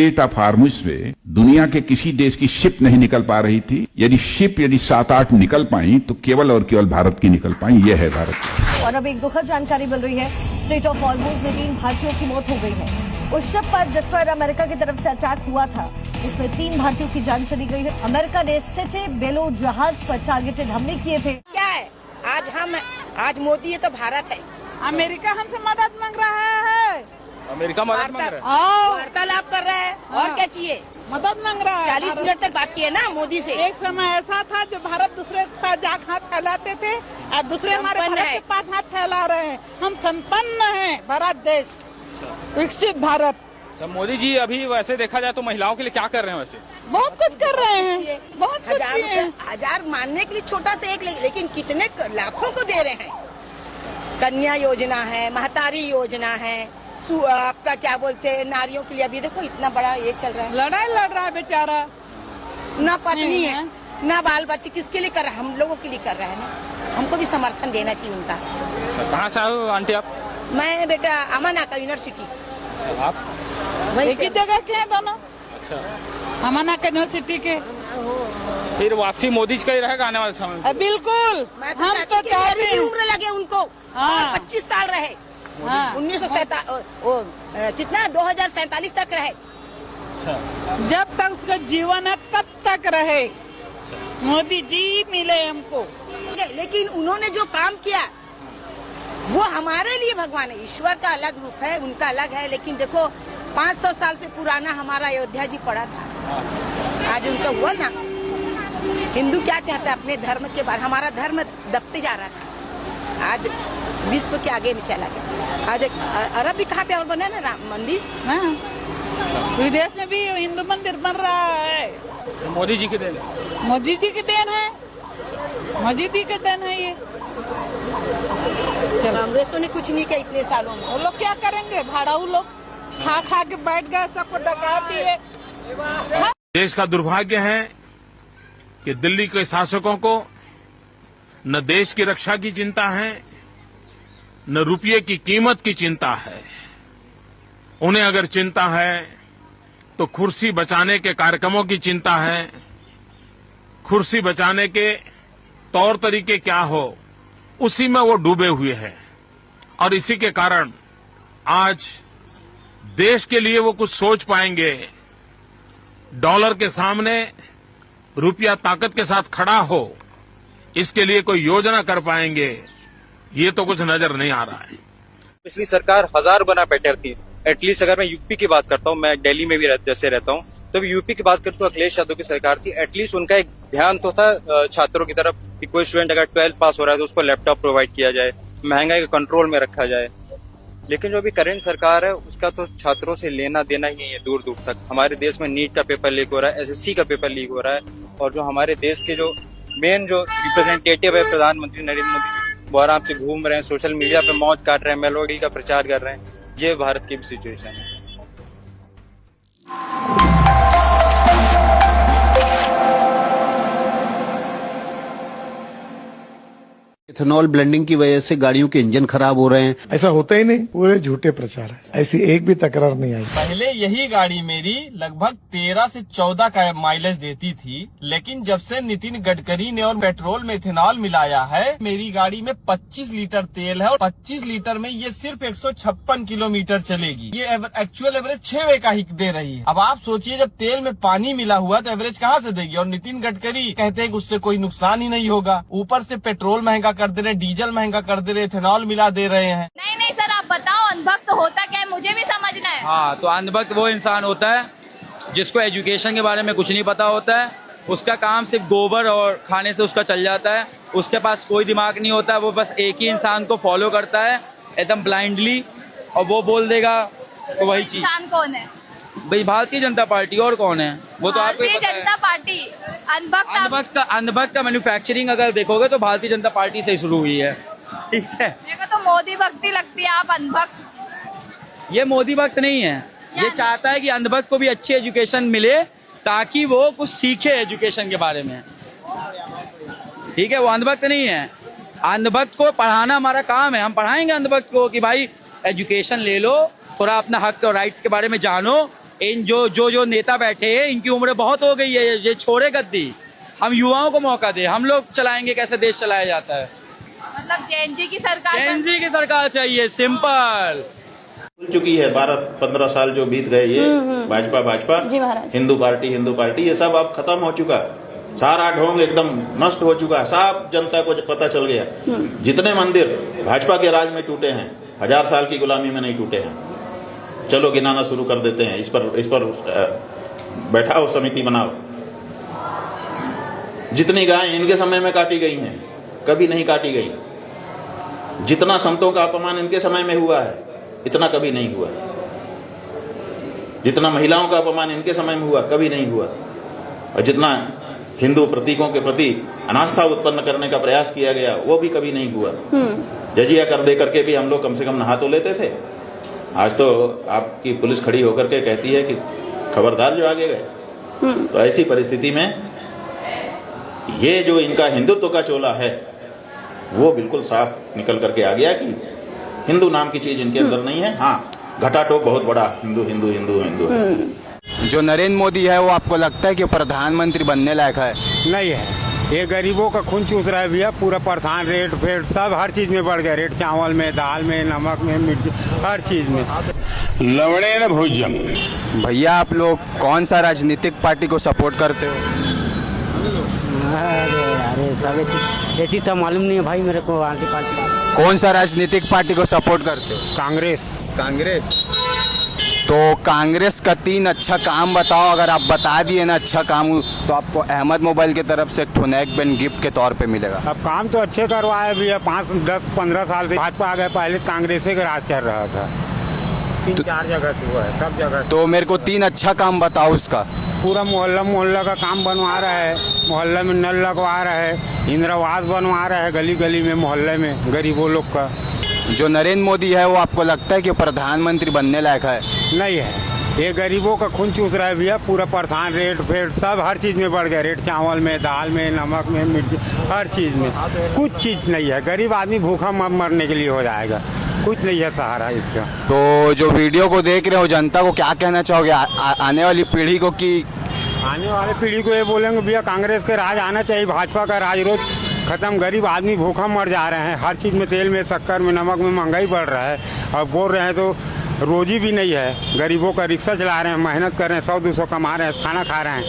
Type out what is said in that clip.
Straight of Hormuz से दुनिया के किसी देश की शिप नहीं निकल पा रही थी। यदि शिप 7-8 निकल पाई तो केवल और केवल भारत की निकल पाई। यह है भारत। और अब एक दुखद जानकारी मिल रही है, स्ट्रेट ऑफ हार्मुज में 3 भारतीयों की मौत हो गई है। उस शिप पर जिस पर अमेरिका की तरफ से अटैक हुआ था, उसमें 3 भारतीयों की जान चली गई है। अमेरिका ने सिटी बेलो जहाज पर टारगेटेड हमले किए थे। क्या है, आज मोदी है तो भारत है। अमेरिका हमसे मदद मांग रहा है। अमेरिका मदद मांग रहा है, वार्तालाप कर रहा है। और क्या चाहिए? मदद मांग रहा है। 40 मिनट तक बात किए ना मोदी से। एक समय ऐसा था जो भारत दूसरे के पास जाकर हाथ फैलाते थे और दूसरे हमारे भारत के पास हाथ फैला रहे हैं। हम संपन्न हैं, भारत देश, विकसित भारत। मोदी जी अभी वैसे देखा जाए तो महिलाओं के लिए क्या कर रहे हैं? वैसे बहुत कुछ कर रहे हैं, बहुत कुछ किए हैं। 1000 मानने के लिए छोटा से एक, लेकिन कितने लाखों को दे रहे हैं। कन्या योजना है, महतारी योजना है, आपका क्या बोलते हैं नारियों के लिए। अभी देखो इतना बड़ा ये चल रहा है, लड़ाई लड़ रहा है बेचारा। ना पत्नी है ना बाल बच्चे, किसके लिए कर रहा है? हम लोगों के लिए कर रहा है ना। हमको भी समर्थन देना चाहिए उनका। कहाँ से आए हो आंटी आप? मैं बेटा अमानाका यूनिवर्सिटी। आप एक ही जगह के हैं दोनों। अच्छा, अमानाका यूनिवर्सिटी के। फिर वापसी मोदी जी का ही रहेगा आने वाले समय में? बिल्कुल, हम तो चाहते हैं उम्र लगे उनको। 25 साल रहे। 1947 कितना 2047 तक रहे। जब तक उसका जीवन है तब तक रहे। मोदी जी मिले हमको। लेकिन उन्होंने जो काम किया वो हमारे लिए भगवान है। ईश्वर का अलग रूप है, उनका अलग है। लेकिन देखो 500 साल से पुराना हमारा अयोध्या जी पड़ा था, आज उनका हुआ ना। हिंदू क्या चाहता है अपने धर्म के बारे? हमारा धर्म दबते जा रहा था, आज विश्व के आगे में चला गया। आज अरब भी कहाँ पे और बना ना राम मंदिर। हाँ, विदेश में भी हिंदू मंदिर बन रहा है। मोदी जी की देन, मोदी जी की देन है, मोदी जी की देन है ये। कांग्रेसों ने कुछ नहीं किया इतने सालों में। वो लोग क्या करेंगे? भाड़ाऊ लोग खा खा के बैठ गए, सबको डका दिए। देश का दुर्भाग्य है कि दिल्ली के शासकों को न देश की रक्षा की चिंता है, न रुपये की कीमत की चिंता है। उन्हें अगर चिंता है तो कुर्सी बचाने के कार्यक्रमों की चिंता है। कुर्सी बचाने के तौर तरीके क्या हो, उसी में वो डूबे हुए हैं। और इसी के कारण आज देश के लिए वो कुछ सोच पाएंगे, डॉलर के सामने रुपया ताकत के साथ खड़ा हो, इसके लिए कोई योजना कर पाएंगे, ये तो कुछ नजर नहीं आ रहा है। पिछली सरकार 1000 गुना बेटर थी। एटलीस्ट अगर मैं यूपी की बात करता हूँ, मैं दिल्ली में भी जैसे रहता हूँ, तो यूपी की बात करता हूँ, अखिलेश यादव की सरकार थी। एटलीस्ट उनका एक ध्यान तो था छात्रों की तरफ कि कोई स्टूडेंट अगर 12th पास हो रहा है तो उसको लैपटॉप प्रोवाइड किया जाए, महंगाई को कंट्रोल में रखा जाए। लेकिन जो अभी करंट सरकार है उसका तो छात्रों से लेना देना ही नहीं है दूर दूर तक। हमारे देश में नीट का पेपर लीक हो रहा है, एसएससी का पेपर लीक हो रहा है, और जो हमारे देश के जो मेन जो रिप्रेजेंटेटिव है प्रधानमंत्री नरेंद्र मोदी, वो आराम से घूम रहे हैं, सोशल मीडिया पे मौज काट रहे हैं, मेलोडी का प्रचार कर रहे हैं। ये भारत की भी सिचुएशन है। इथेनॉल ब्लेंडिंग की वजह से गाड़ियों के इंजन खराब हो रहे हैं। ऐसा होता ही नहीं, पूरे झूठे प्रचार है। ऐसी एक भी तकरार नहीं आई। पहले यही गाड़ी मेरी लगभग 13 से 14 का माइलेज देती थी, लेकिन जब से नितिन गडकरी ने और पेट्रोल में इथेनॉल मिलाया है, मेरी गाड़ी में 25 लीटर तेल है और 25 लीटर में ये सिर्फ 156 किलोमीटर चलेगी। ये एक्चुअल एवरेज 6 का ही दे रही है। अब आप सोचिए, जब तेल में पानी मिला हुआ तो एवरेज कहाँ से देगी? और नितिन गडकरी कहते हैं कि उससे कोई नुकसान ही नहीं होगा। ऊपर से पेट्रोल महंगा कर दे रहे, डीजल महंगा कर दे रहे, इथेनॉल मिला दे रहे हैं। नहीं सर, आप बताओ अंधभक्त होता क्या है, मुझे भी समझना है। हाँ, तो अंधभक्त वो इंसान होता है जिसको एजुकेशन के बारे में कुछ नहीं पता होता है। उसका काम सिर्फ गोबर और खाने से उसका चल जाता है। उसके पास कोई दिमाग नहीं होता है। वो बस एक ही इंसान को फॉलो करता है एकदम ब्लाइंडली, और वो बोल देगा तो वही चीज। इंसान कौन है भाई? भारतीय जनता पार्टी, और कौन है वो तो आपको भारतीय जनता पार्टी। अंधभक्त का मैन्युफैक्चरिंग अगर देखोगे तो भारतीय जनता पार्टी से ही शुरू हुई है। ठीक है, मेरे को तो मोदी भक्ति लगती है। आप अंधभक्त? ये मोदी भक्त नहीं है, ये चाहता है कि अंधभक्त को भी अच्छी एजुकेशन मिले ताकि वो कुछ सीखे एजुकेशन के बारे में। ठीक है, वो अंधभक्त नहीं है। अंधभक्त को पढ़ाना हमारा काम है। हम पढ़ाएंगे अंधभक्त को कि भाई एजुकेशन ले लो, थोड़ा अपना हक और राइट्स के बारे में जानो, इन जो नेता बैठे हैं इनकी उम्र बहुत हो गई है, ये छोड़े गद्दी, हम युवाओं को मौका दे, हम लोग चलाएंगे कैसे देश चलाया जाता है। मतलब जेएनजी की सरकार, जेएनजी की सरकार चाहिए, सिंपल। भूल चुकी है 12-15 साल जो बीत गए, ये भाजपा हिंदू पार्टी ये सब अब खत्म हो चुका, सारा ढोंग एकदम नष्ट हो चुका, सब जनता को पता चल गया। जितने मंदिर भाजपा के राज में टूटे हैं 1000 साल की गुलामी में नहीं टूटे हैं। चलो गिनाना शुरू कर देते हैं, इस पर बैठाओ, समिति बनाओ। जितनी गायें इनके समय में काटी गई हैं कभी नहीं काटी गई, जितना संतों का अपमान इनके समय में हुआ है इतना कभी नहीं हुआ, जितना महिलाओं का अपमान इनके समय में हुआ कभी नहीं हुआ, और जितना हिंदू प्रतीकों के प्रति अनास्था उत्पन्न करने का प्रयास किया गया वो भी कभी नहीं हुआ। जजिया कर दे करके भी हम लोग कम से कम नहा तो लेते थे। आज तो आपकी पुलिस खड़ी होकर के कहती है कि खबरदार जो आगे गए। तो ऐसी परिस्थिति में ये जो इनका हिंदुत्व का चोला है वो बिल्कुल साफ निकल करके आ गया कि हिंदू नाम की चीज इनके अंदर नहीं है। हाँ, घटाटोप बहुत बड़ा हिंदू है। जो नरेंद्र मोदी है वो आपको लगता है कि प्रधानमंत्री बनने लायक है? नहीं है, ये गरीबों का खून चूस रहा है भैया। पूरा परेशान, रेट फेट सब हर चीज में बढ़ गया, रेट चावल में, दाल में, नमक में, मिर्ची, हर चीज में। लवणे न भोजन। भैया आप लोग कौन सा राजनीतिक पार्टी को सपोर्ट करते हो? अरे सब ऐसी तो मालूम नहीं है भाई मेरे को। कौन सा राजनीतिक पार्टी को सपोर्ट करते हो? कांग्रेस। तो कांग्रेस का 3 अच्छा काम बताओ। अगर आप बता दिए ना अच्छा काम, तो आपको अहमद मोबाइल की तरफ से नेक बैंड गिफ्ट के तौर पे मिलेगा। अब काम तो अच्छे करवाए भैया, 5, 10, 15 साल से भाजपा आ गए, पहले कांग्रेस के राज चल रहा था। 3-4 जगह से हुआ है, सब जगह। तो मेरे को 3 अच्छा काम बताओ उसका। पूरा मोहल्ला का काम बनवा रहा है, मोहल्ले में नल लगवा रहा है, इंदिरावास बनवा रहा है गली गली में, मोहल्ले में गरीबों लोग का। जो नरेंद्र मोदी है वो आपको लगता है कि प्रधानमंत्री बनने लायक है? नहीं है, ये गरीबों का खून चूस रहा है भैया। पूरा परेशान, रेट फेट सब हर चीज में बढ़ गया, रेट चावल में, दाल में, नमक में, मिर्ची, हर चीज में। कुछ चीज नहीं है, गरीब आदमी भूखा मरने के लिए हो जाएगा, कुछ नहीं है सहारा इसका। तो जो वीडियो को देख रहे हो जनता को क्या कहना चाहोगे आने वाली पीढ़ी को? कि आने वाली पीढ़ी को ये बोलेंगे भैया कांग्रेस के राज आना चाहिए, भाजपा का राज रोज खत्म। गरीब आदमी भूखा मर जा रहे हैं, हर चीज़ में, तेल में, शक्कर में, नमक में महंगाई बढ़ रहा है। और बोल रहे हैं तो रोजी भी नहीं है, गरीबों का रिक्शा चला रहे हैं, मेहनत कर रहे हैं, 100-200 कमा रहे हैं, खाना खा रहे हैं।